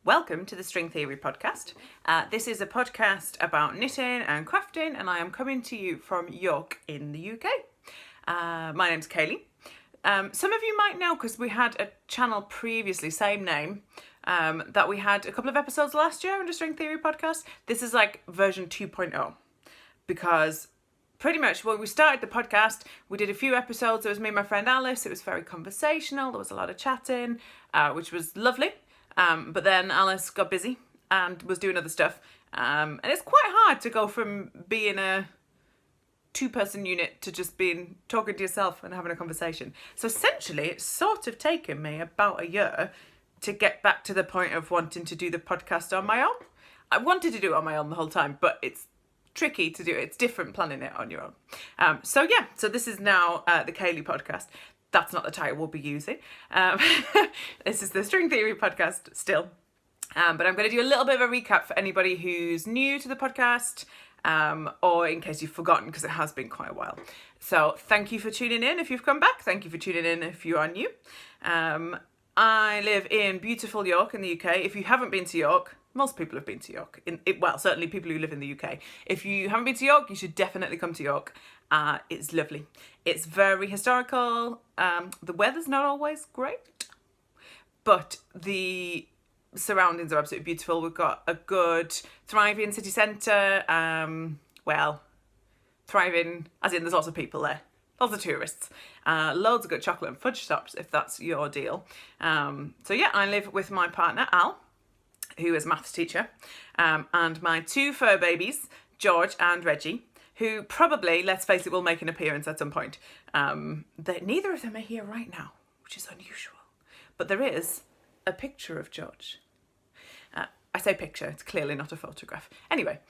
Welcome to the String Theory podcast. This is a podcast about knitting and crafting, and I am coming to you from York in the UK. My name's Kaylee. Some of you might know because we had a channel previously, same name, that we had a couple of episodes last year under String Theory podcast. This is like version 2.0 because pretty much when we started the podcast, we did a few episodes. It was me and my friend Alice. It was very conversational. There was a lot of chatting, which was lovely. But then Alice got busy and was doing other stuff. And it's quite hard to go from being a two-person unit to just talking to yourself and having a conversation. So essentially, it's sort of taken me about a year to get back to the point of wanting to do the podcast on my own. I wanted to do it on my own the whole time, but it's tricky to do it. It's different planning it on your own. So this is now the Kaylee podcast. That's not the title we'll be using. This is the String Theory podcast still. But I'm going to do a little bit of a recap for anybody who's new to the podcast, or in case you've forgotten, because it has been quite a while. So thank you for tuning in if you've come back. Thank you for tuning in if you are new. I live in beautiful York in the UK. If you haven't been to York, most people have been to York. Certainly people who live in the UK. If you haven't been to York, you should definitely come to York. It's lovely. It's very historical. The weather's not always great, but the surroundings are absolutely beautiful. We've got a good, thriving city centre. Thriving as in there's lots of people there. Lots of tourists. Loads of good chocolate and fudge shops if that's your deal. I live with my partner, Al, who is a maths teacher, and my two fur babies, George and Reggie, who probably, let's face it, will make an appearance at some point. Neither of them are here right now, which is unusual. But there is a picture of George. I say picture, it's clearly not a photograph. Anyway,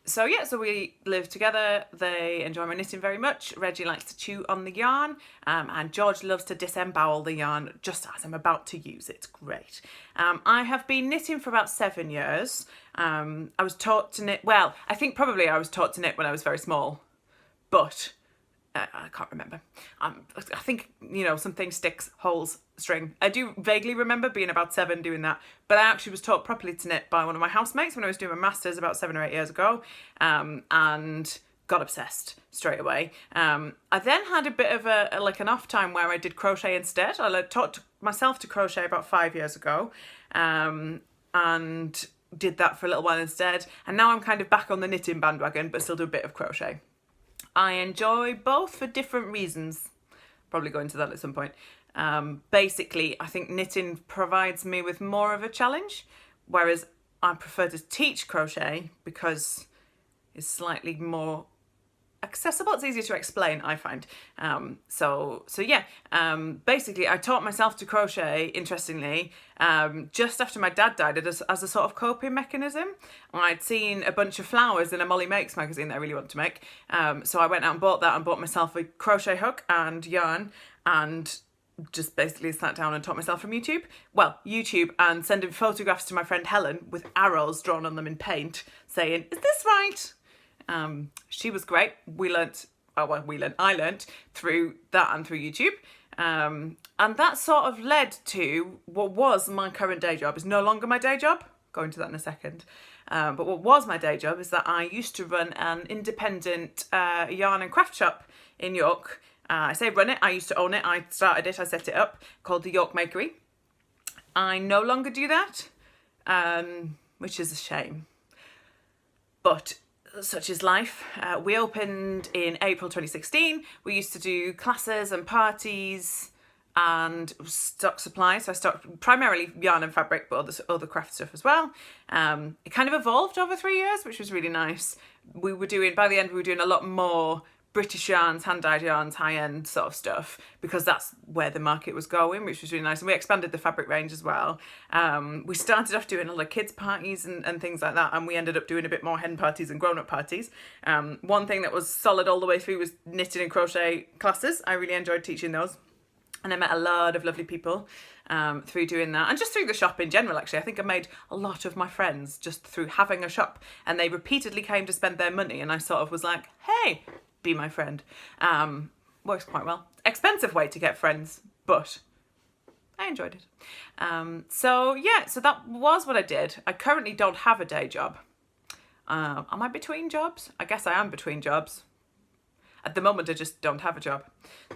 so we live together. They enjoy my knitting very much. Reggie likes to chew on the yarn, and George loves to disembowel the yarn just as I'm about to use it. It's great. I have been knitting for about 7 years. I was taught to knit, I think probably I was taught to knit when I was very small, but I can't remember. I think, something sticks, holes, string. I do vaguely remember being about 7 doing that, but I actually was taught properly to knit by one of my housemates when I was doing my masters about 7 or 8 years ago, and got obsessed straight away. I then had a bit of an off time where I did crochet instead. I taught myself to crochet about 5 years ago, and did that for a little while instead. And now I'm kind of back on the knitting bandwagon, but still do a bit of crochet. I enjoy both for different reasons. Probably go into that at some point. Basically, I think knitting provides me with more of a challenge, whereas I prefer to teach crochet because it's slightly more accessible. It's easier to explain, I find. Basically, I taught myself to crochet, interestingly, just after my dad died as a sort of coping mechanism. I'd seen a bunch of flowers in a Molly Makes magazine that I really wanted to make. So I went out and bought that and bought myself a crochet hook and yarn and just basically sat down and taught myself from YouTube. YouTube, and sending photographs to my friend Helen with arrows drawn on them in paint saying, "Is this right?" She was great. I learnt through that and through YouTube. And that sort of led to what was my current day job. It's no longer my day job. Go into that in a second. But what was my day job is that I used to run an independent yarn and craft shop in York. I say run it, I used to own it. I started it, I set it up, called the York Makery. I no longer do that, which is a shame. But such is life. We opened in April 2016. We used to do classes and parties and stock supplies. So I stocked primarily yarn and fabric, but other craft stuff as well. It kind of evolved over 3 years, which was really nice. By the end, we were doing a lot more British yarns, hand-dyed yarns, high-end sort of stuff, because that's where the market was going, which was really nice. And we expanded the fabric range as well. We started off doing a lot of kids' parties and things like that, and we ended up doing a bit more hen parties and grown-up parties. One thing that was solid all the way through was knitting and crochet classes. I really enjoyed teaching those. And I met a lot of lovely people through doing that, and just through the shop in general, actually. I think I made a lot of my friends just through having a shop, and they repeatedly came to spend their money, and I sort of was like, hey, be my friend. Works quite well. Expensive way to get friends, but I enjoyed it. So that was what I did. I currently don't have a day job. Am I between jobs? I guess I am between jobs. At the moment, I just don't have a job.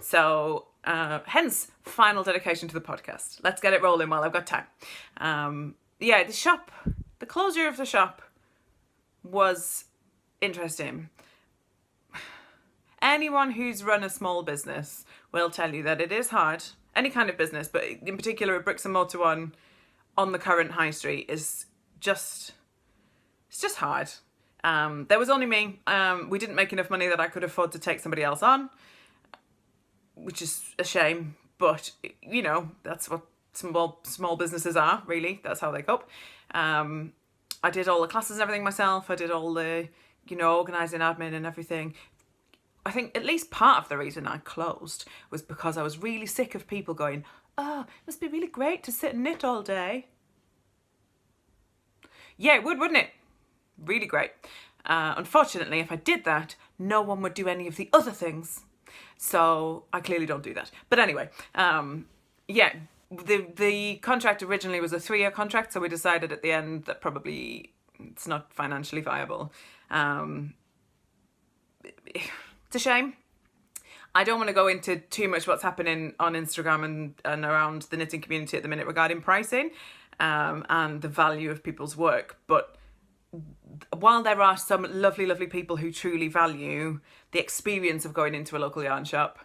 So, hence, final dedication to the podcast. Let's get it rolling while I've got time. The closure of the shop was interesting. Anyone who's run a small business will tell you that it is hard. Any kind of business, but in particular a bricks and mortar one on the current high street it's just hard. There was only me. We didn't make enough money that I could afford to take somebody else on, which is a shame. But, that's what small businesses are, really. That's how they cope. I did all the classes and everything myself. I did all the, organising, admin and everything. I think at least part of the reason I closed was because I was really sick of people going, "Oh, it must be really great to sit and knit all day." Yeah, it would, wouldn't it? Really great. Unfortunately, if I did that, no one would do any of the other things. So I clearly don't do that. But anyway, the contract originally was a 3-year contract, so we decided at the end that probably it's not financially viable. It's a shame. I don't want to go into too much what's happening on Instagram and around the knitting community at the minute regarding pricing and the value of people's work. But while there are some lovely, lovely people who truly value the experience of going into a local yarn shop,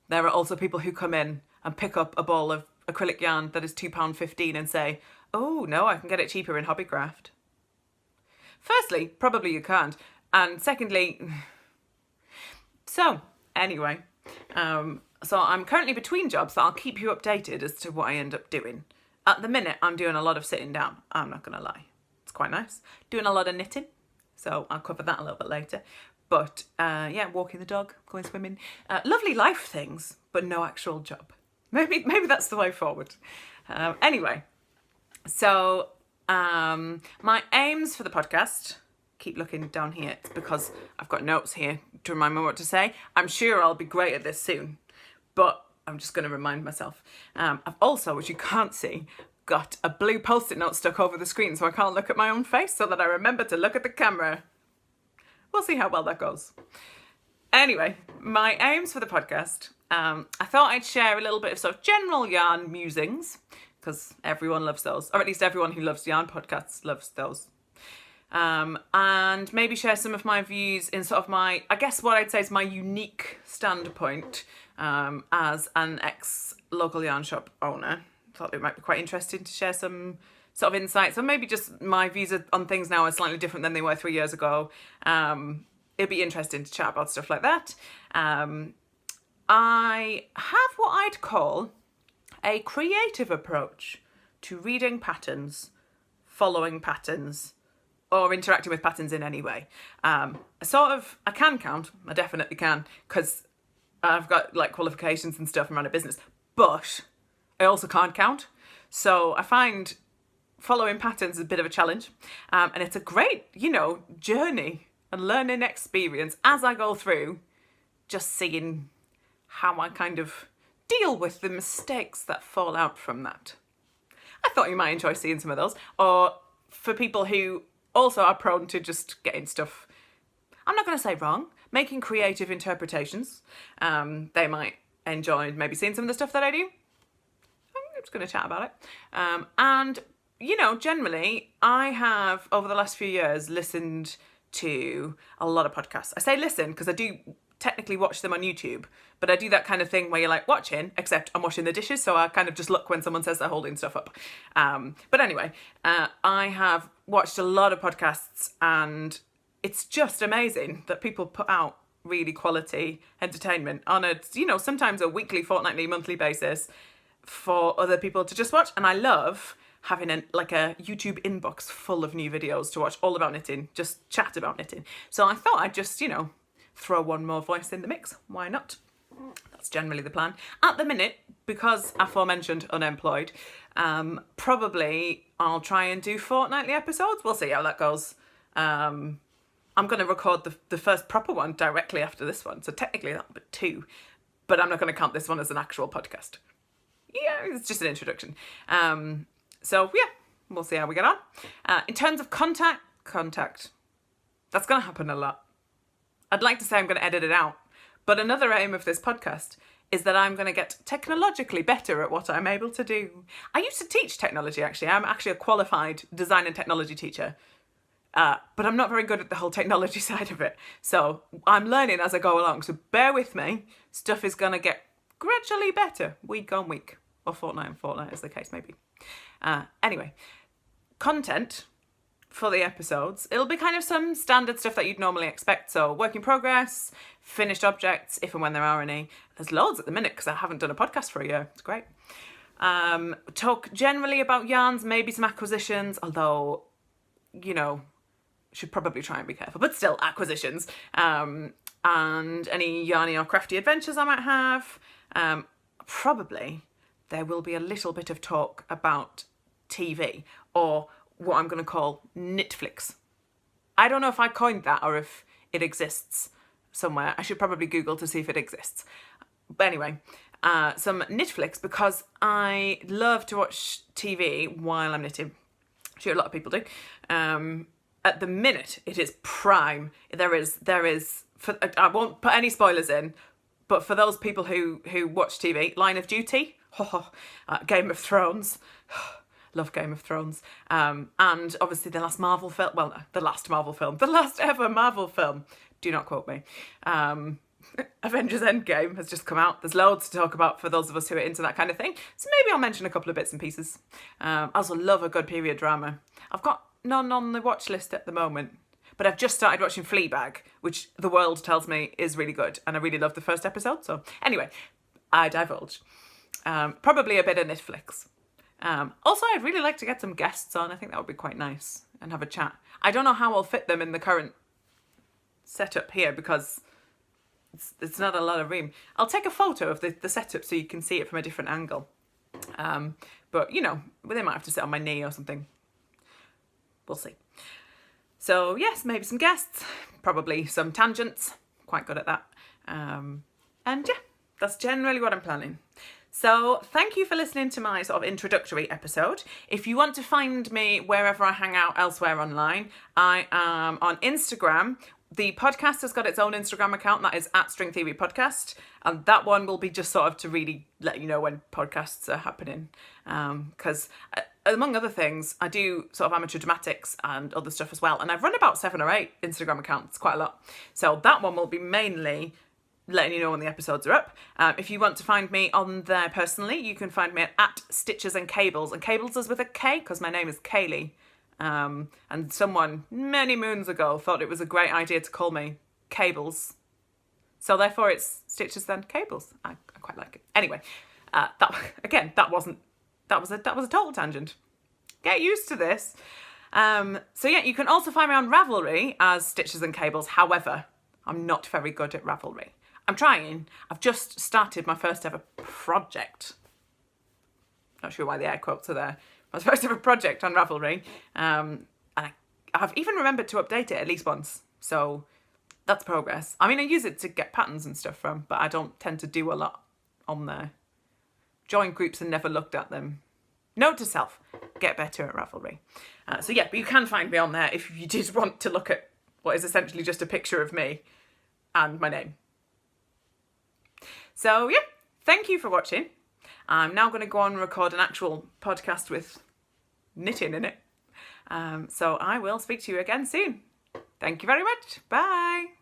there are also people who come in and pick up a ball of acrylic yarn that is £2.15 and say, "Oh, no, I can get it cheaper in Hobbycraft." Firstly, probably you can't. And secondly... So, anyway, so I'm currently between jobs, so I'll keep you updated as to what I end up doing. At the minute, I'm doing a lot of sitting down, I'm not going to lie. It's quite nice. Doing a lot of knitting, so I'll cover that a little bit later. But, walking the dog, going swimming. Lovely life things, but no actual job. Maybe that's the way forward. Anyway, so my aims for the podcast... Keep looking down here. It's because I've got notes here to remind me what to say. I'm sure I'll be great at this soon, but I'm just going to remind myself. I've also, which you can't see, got a blue post-it note stuck over the screen so I can't look at my own face so that I remember to look at the camera. We'll see how well that goes. Anyway, my aims for the podcast. I thought I'd share a little bit of sort of general yarn musings because everyone loves those, or at least everyone who loves yarn podcasts loves those. And maybe share some of my views in sort of my, I guess what I'd say is my unique standpoint as an ex-local yarn shop owner. Thought it might be quite interesting to share some sort of insights, or maybe just my views on things now are slightly different than they were 3 years ago. It'd be interesting to chat about stuff like that. I have what I'd call a creative approach to reading patterns, following patterns, or interacting with patterns in any way. I can count, I definitely can, because I've got like qualifications and stuff and run a business, but I also can't count. So I find following patterns is a bit of a challenge. And it's a great, journey and learning experience as I go through, just seeing how I kind of deal with the mistakes that fall out from that. I thought you might enjoy seeing some of those. Or for people who also are prone to just getting stuff, I'm not going to say wrong, making creative interpretations. They might enjoy maybe seeing some of the stuff that I do. I'm just going to chat about it. And, generally, I have, over the last few years, listened to a lot of podcasts. I say listen because I do technically watch them on YouTube, but I do that kind of thing where you're like watching, except I'm washing the dishes, so I kind of just look when someone says they're holding stuff up. But anyway, I have watched a lot of podcasts, and it's just amazing that people put out really quality entertainment on a, sometimes a weekly, fortnightly, monthly basis for other people to just watch. And I love having a YouTube inbox full of new videos to watch all about knitting, just chat about knitting. So I thought I'd just, throw one more voice in the mix. Why not? That's generally the plan. At the minute, because aforementioned unemployed, probably I'll try and do fortnightly episodes. We'll see how that goes. I'm going to record the first proper one directly after this one. So technically that'll be 2. But I'm not going to count this one as an actual podcast. yeah, it's just an introduction. So yeah, we'll see how we get on. In terms of contact, that's going to happen a lot. I'd like to say I'm going to edit it out, but another aim of this podcast is that I'm going to get technologically better at what I'm able to do. I used to teach technology, actually. I'm actually a qualified design and technology teacher, but I'm not very good at the whole technology side of it. So I'm learning as I go along, so bear with me. Stuff is going to get gradually better, week on week, or fortnight on fortnight, as the case may be. Anyway, content for the episodes, it'll be kind of some standard stuff that you'd normally expect. So work in progress, finished objects, if and when there are any. There's loads at the minute because I haven't done a podcast for a year. It's great. Talk generally about yarns, maybe some acquisitions, although, you know, should probably try and be careful, but still acquisitions. And any yarny or crafty adventures I might have. Probably there will be a little bit of talk about TV, or what I'm going to call Netflix. I don't know if I coined that or if it exists somewhere. I should probably Google to see if it exists. But anyway, some Netflix, because I love to watch TV while I'm knitting. I'm sure a lot of people do. At the minute, it is prime. There is. I won't put any spoilers in, but for those people who watch TV, Line of Duty, Game of Thrones. Love Game of Thrones. And obviously the last ever Marvel film. Do not quote me. Avengers Endgame has just come out. There's loads to talk about for those of us who are into that kind of thing. So maybe I'll mention a couple of bits and pieces. I also love a good period drama. I've got none on the watch list at the moment, but I've just started watching Fleabag, which the world tells me is really good. And I really loved the first episode. So anyway, I divulge. Probably a bit of Netflix. Also, I'd really like to get some guests on. I think that would be quite nice and have a chat. I don't know how I'll fit them in the current setup here because it's not a lot of room. I'll take a photo of the setup so you can see it from a different angle. But, you know, they might have to sit on my knee or something. We'll see. So, yes, maybe some guests. Probably some tangents. Quite good at that. And, yeah, that's generally what I'm planning. So thank you for listening to my sort of introductory episode. If you want to find me wherever I hang out elsewhere online, I am on Instagram. The podcast has got its own Instagram account, that is @String Theory Podcast. And that one will be just sort of to really let you know when podcasts are happening. Because among other things, I do sort of amateur dramatics and other stuff as well. And I've run about 7 or 8 Instagram accounts, quite a lot. So that one will be mainly letting you know when the episodes are up. If you want to find me on there personally, you can find me at Stitches and Cables. And Cables is with a K because my name is Kaylee. And someone many moons ago thought it was a great idea to call me Cables. So therefore it's Stitches and Cables. I quite like it. Anyway, that was a total tangent. Get used to this. So yeah, you can also find me on Ravelry as Stitches and Cables. However, I'm not very good at Ravelry. I'm trying. I've just started my first ever project. Not sure why the air quotes are there. My first ever project on Ravelry. And I've even remembered to update it at least once. So that's progress. I mean, I use it to get patterns and stuff from, but I don't tend to do a lot on there. Join groups and never looked at them. Note to self, get better at Ravelry. So yeah, but you can find me on there if you did want to look at what is essentially just a picture of me and my name. So yeah, thank you for watching. I'm now going to go on and record an actual podcast with knitting in it. So I will speak to you again soon. Thank you very much. Bye.